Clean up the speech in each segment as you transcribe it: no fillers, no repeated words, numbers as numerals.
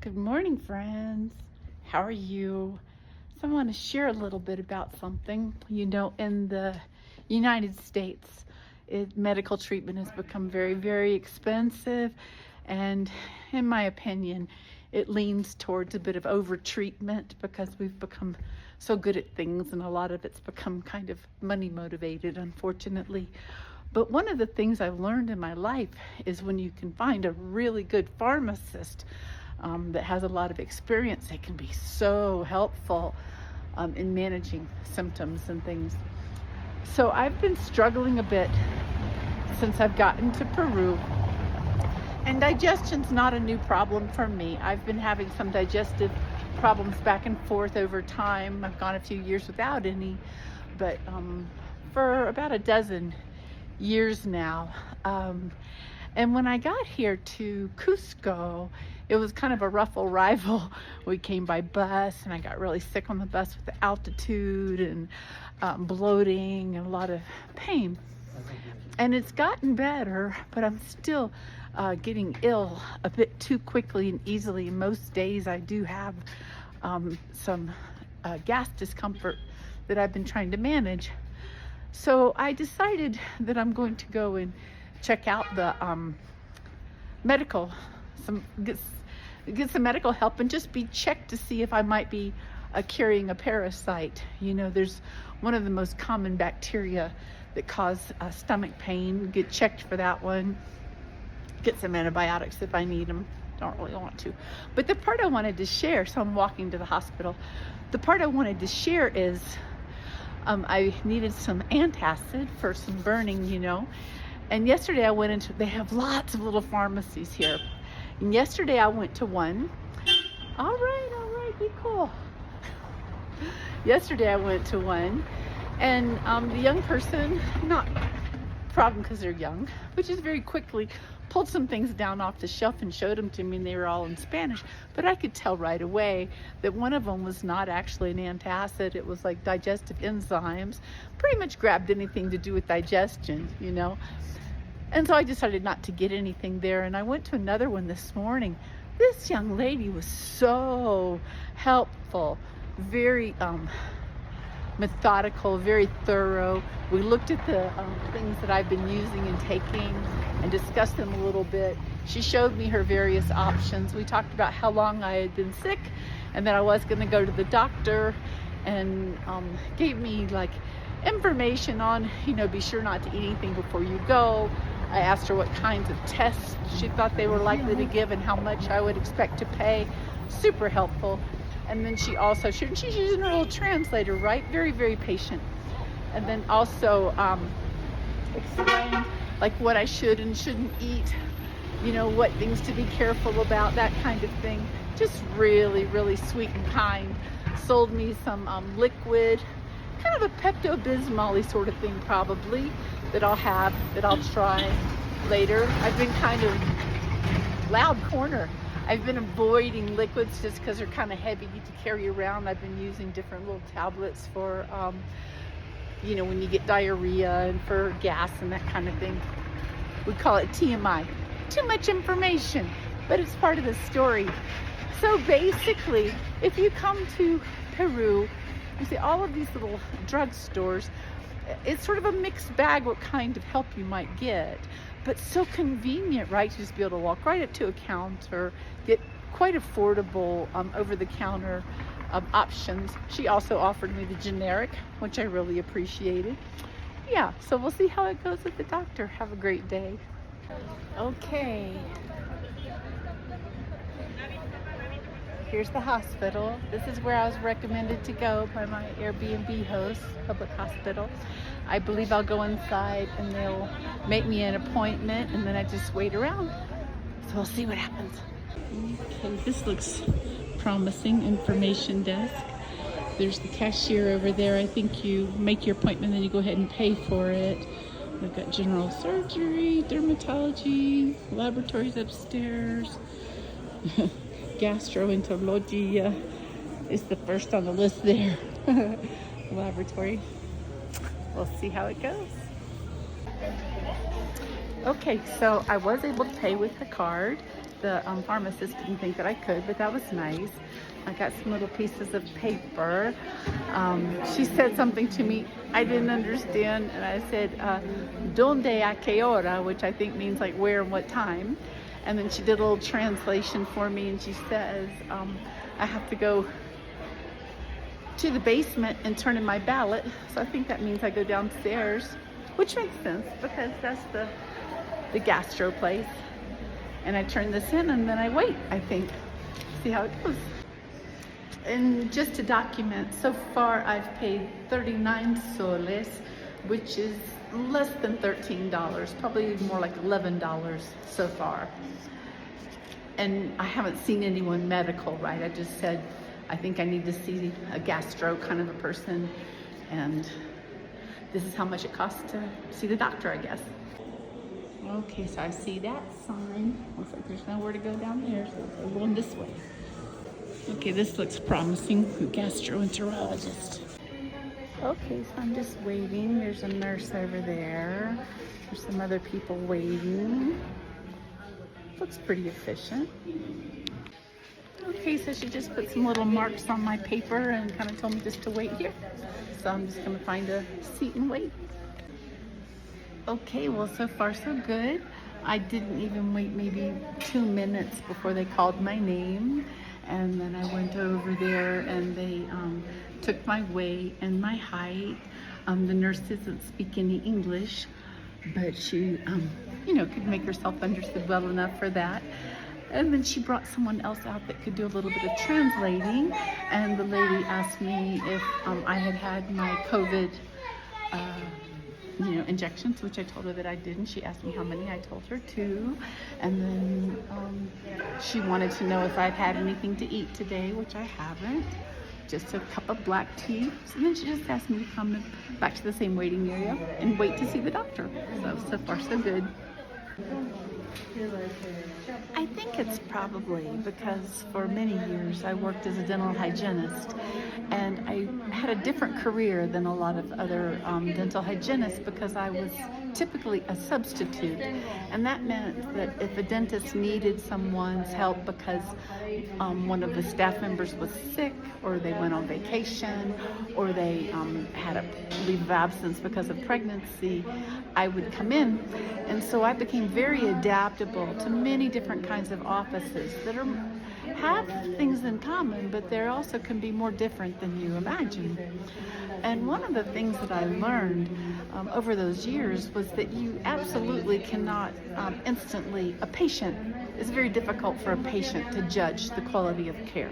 Good morning, friends. How are you? So I want to share a little bit about something. You know, in the United States, medical treatment has become very, very expensive. And in my opinion, it leans towards a bit of over-treatment because we've become so good at things, and a lot of it's become kind of money motivated, unfortunately. But one of the things I've learned in my life is when you can find a really good pharmacist that has a lot of experience, it can be so helpful in managing symptoms and things. So I've been struggling a bit since I've gotten to Peru. And digestion's not a new problem for me. I've been having some digestive problems back and forth over time. I've gone a few years without any, but for about a dozen years now. And when I got here to Cusco, it was kind of a rough arrival. We came by bus, and I got really sick on the bus with the altitude and bloating and a lot of pain. And it's gotten better, but I'm still getting ill a bit too quickly and easily. Most days I do have some gas discomfort that I've been trying to manage. So I decided that I'm going to go and check out the get some medical help and just be checked to see if I might be carrying a parasite. You know, there's one of the most common bacteria that cause stomach pain. Get checked for that one. Get some antibiotics if I need them. Don't really want to. But the part I wanted to share, so I'm walking to the hospital. The part I wanted to share is I needed some antacid for some burning, you know. And yesterday I went into, they have lots of little pharmacies here. And yesterday I went to one. All right, be cool. Yesterday I went to one, and the young person, not a problem because they're young, but just very quickly pulled some things down off the shelf and showed them to me, and they were all in Spanish. But I could tell right away that one of them was not actually an antacid. It was like digestive enzymes. Pretty much grabbed anything to do with digestion, you know. And so I decided not to get anything there. And I went to another one this morning. This young lady was so helpful, very methodical, very thorough. We looked at the things that I've been using and taking and discussed them a little bit. She showed me her various options. We talked about how long I had been sick and that I was going to go to the doctor, and gave me like information on, you know, be sure not to eat anything before you go. I asked her what kinds of tests she thought they were likely to give and how much I would expect to pay. Super helpful. And then she's using her little translator, right? Very, very patient. And then also explained like what I should and shouldn't eat, you know, what things to be careful about, that kind of thing. Just really, really sweet and kind. Sold me some liquid, kind of a Pepto-Bismol-y sort of thing probably, that I'll try later. I've been kind of loud corner. I've been avoiding liquids just because they're kind of heavy to carry around. I've been using different little tablets for, you know, when you get diarrhea and for gas and that kind of thing. We call it TMI. Too much information, but it's part of the story. So basically, if you come to Peru, you see all of these little drugstores. It's sort of a mixed bag what kind of help you might get, but so convenient, right? To just be able to walk right up to a counter, get quite affordable over-the-counter options. She also offered me the generic, which I really appreciated. Yeah, so we'll see how it goes with the doctor. Have a great day. Okay. Here's the hospital. This is where I was recommended to go by my Airbnb host, public hospital. I believe I'll go inside and they'll make me an appointment, and then I just wait around. So we'll see what happens. Okay, this looks promising. Information desk. There's the cashier over there. I think you make your appointment, then you go ahead and pay for it. We've got general surgery, dermatology, laboratories upstairs. Gastroenterology is the first on the list there. Laboratory. We'll see how it goes. Okay, so I was able to pay with the card, the pharmacist didn't think that I could, but that was nice. I got some little pieces of paper. She said something to me I didn't understand, and I said, "Donde a qué hora?" which I think means like where and what time. And then she did a little translation for me, and she says, I have to go to the basement and turn in my ballot. So I think that means I go downstairs, which makes sense because that's the gastro place. And I turn this in and then I wait, I think. See how it goes. And just to document, so far I've paid 39 soles, which is less than $13, probably more like $11 so far. And I haven't seen anyone medical, right? I just said, I think I need to see a gastro kind of a person, and this is how much it costs to see the doctor, I guess. Okay, so I see that sign. Looks like there's nowhere to go down there, so we're going this way. Okay, this looks promising. Gastroenterologist. Okay, so I'm just waiting. There's a nurse over there. There's some other people waiting. Looks pretty efficient. Okay, so she just put some little marks on my paper and kind of told me just to wait here. So I'm just gonna find a seat and wait. Okay, well, so far so good. I didn't even wait maybe 2 minutes before they called my name. And then I went over there and they took my weight and my height. The nurse doesn't speak any English, but she, could make herself understood well enough for that. And then she brought someone else out that could do a little bit of translating. And the lady asked me if I had had my COVID injections, which I told her that I did, and she asked me how many. I told her 2, and then she wanted to know if I'd had anything to eat today, which I haven't, just a cup of black tea. So then she just asked me to come back to the same waiting area and wait to see the doctor. So far so good. I think it's probably because for many years I worked as a dental hygienist, and I had a different career than a lot of other dental hygienists because I was typically a substitute, and that meant that if a dentist needed someone's help because one of the staff members was sick, or they went on vacation, or they had a leave of absence because of pregnancy, I would come in. And so I became very adaptable to many different kinds of offices that have things in common, but they also can be more different than you imagine. And one of the things that I learned over those years was that you absolutely cannot instantly, it's very difficult for a patient to judge the quality of care.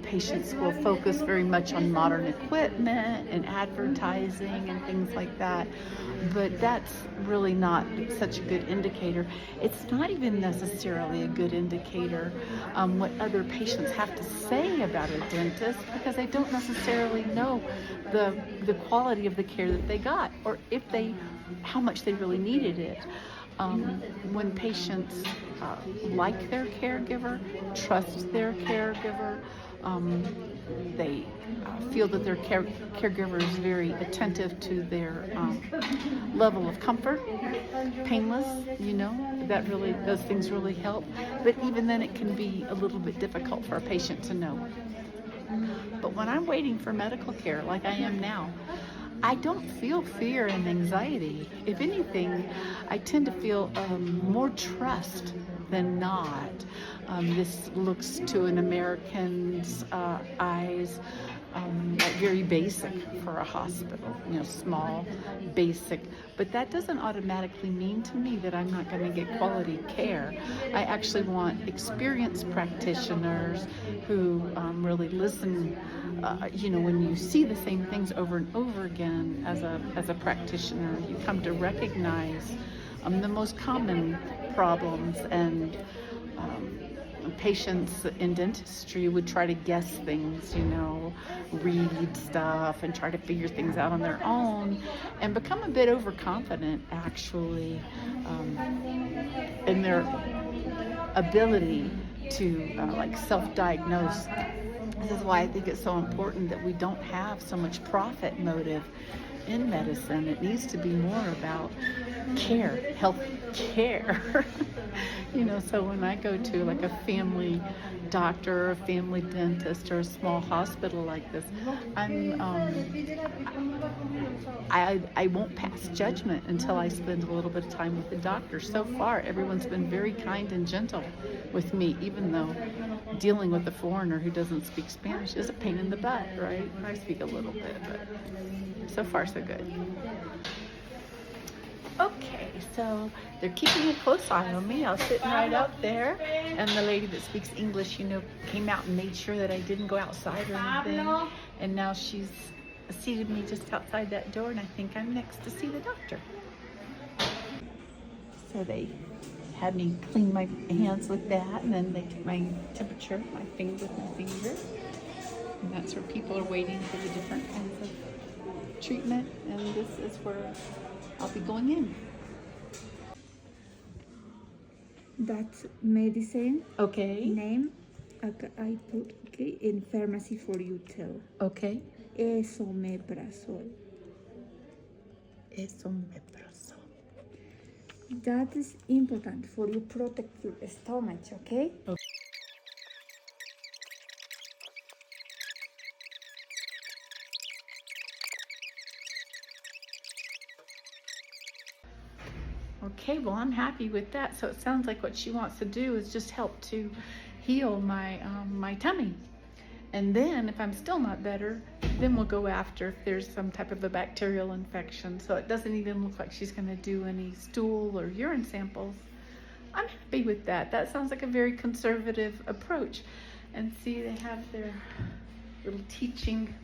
Patients will focus very much on modern equipment and advertising and things like that, but that's really not such a good indicator. It's not even necessarily a good indicator what other patients have to say about a dentist, because they don't necessarily know the quality of the care that they got, or how much they really needed it. When patients like their caregiver, trust their caregiver, they feel that their caregiver is very attentive to their level of comfort, painless, those things really help. But even then it can be a little bit difficult for a patient to know. But when I'm waiting for medical care, like I am now, I don't feel fear and anxiety. If anything, I tend to feel more trust than not. This looks to an American's eyes like very basic for a hospital, small, basic. But that doesn't automatically mean to me that I'm not going to get quality care. I actually want experienced practitioners who really listen. When you see the same things over and over again as a practitioner, you come to recognize the most common problems, and patients in dentistry would try to guess things, read stuff and try to figure things out on their own and become a bit overconfident, actually, in their ability to self-diagnose. This is why I think it's so important that we don't have so much profit motive in medicine. It needs to be more about care, health care. You know, so when I go to like a family doctor or a family dentist or a small hospital like this, I won't pass judgment until I spend a little bit of time with the doctor. So far, everyone's been very kind and gentle with me, even though dealing with a foreigner who doesn't speak Spanish is a pain in the butt, right? I speak a little bit, but so far so good. Okay, so they're keeping a close eye on me. I was sitting right out there, and the lady that speaks English, you know, came out and made sure that I didn't go outside or anything. And now she's seated me just outside that door, and I think I'm next to see the doctor. So they had me clean my hands with that, and then they took my temperature, my finger with my finger. And that's where people are waiting for the different kinds of treatment, and this is where I'll be going in. That's medicine. Okay. Name. Okay, I put in pharmacy for you too. Okay. Esomeprazole. Esomeprazole. That is important for you protect your stomach, okay? Okay. Okay, well, I'm happy with that. So it sounds like what she wants to do is just help to heal my my tummy. And then if I'm still not better, then we'll go after if there's some type of a bacterial infection. So it doesn't even look like she's going to do any stool or urine samples. I'm happy with that. That sounds like a very conservative approach. And see, they have their little teaching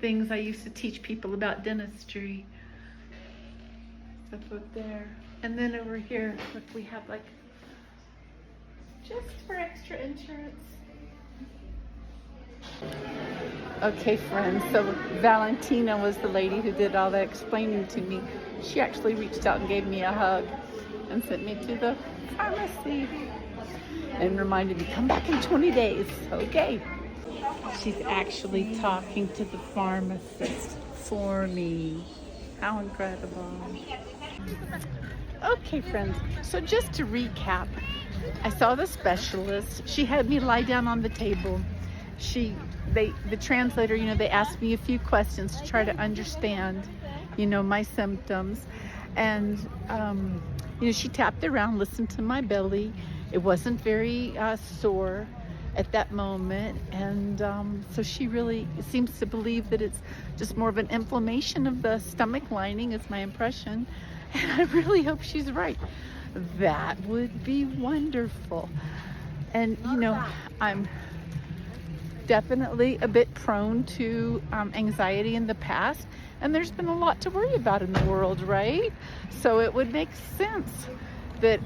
things I used to teach people about dentistry. Stuff up there. And then over here, look, we have like, just for extra insurance. Okay, friends, so Valentina was the lady who did all that explaining to me. She actually reached out and gave me a hug and sent me to the pharmacy and reminded me, come back in 20 days. Okay. She's actually talking to the pharmacist for me. How incredible. Okay, friends, so just to recap, I saw the specialist. She had me lie down on the table. The translator, you know, they asked me a few questions to try to understand, you know, my symptoms. And, you know, she tapped around, listened to my belly. It wasn't very sore at that moment. And so she really seems to believe that it's just more of an inflammation of the stomach lining is my impression. And I really hope she's right. That would be wonderful. And, you know, I'm definitely a bit prone to anxiety in the past, and there's been a lot to worry about in the world, right? So it would make sense that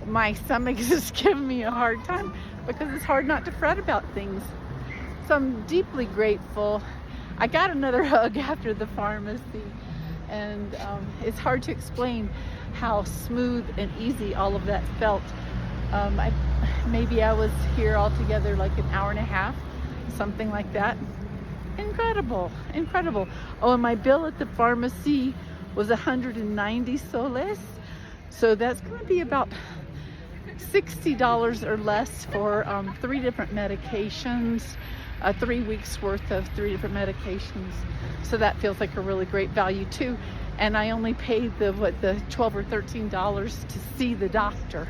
my stomach is just giving me a hard time, because it's hard not to fret about things. So I'm deeply grateful. I got another hug after the pharmacy, and it's hard to explain how smooth and easy all of that felt. Maybe I was here altogether like an hour and a half, something like that. Incredible, incredible. Oh, and my bill at the pharmacy was 190 soles. So that's going to be about $60 or less for 3 different medications, 3 weeks worth of 3 different medications. So that feels like a really great value too. And I only paid the $12 or $13 to see the doctor.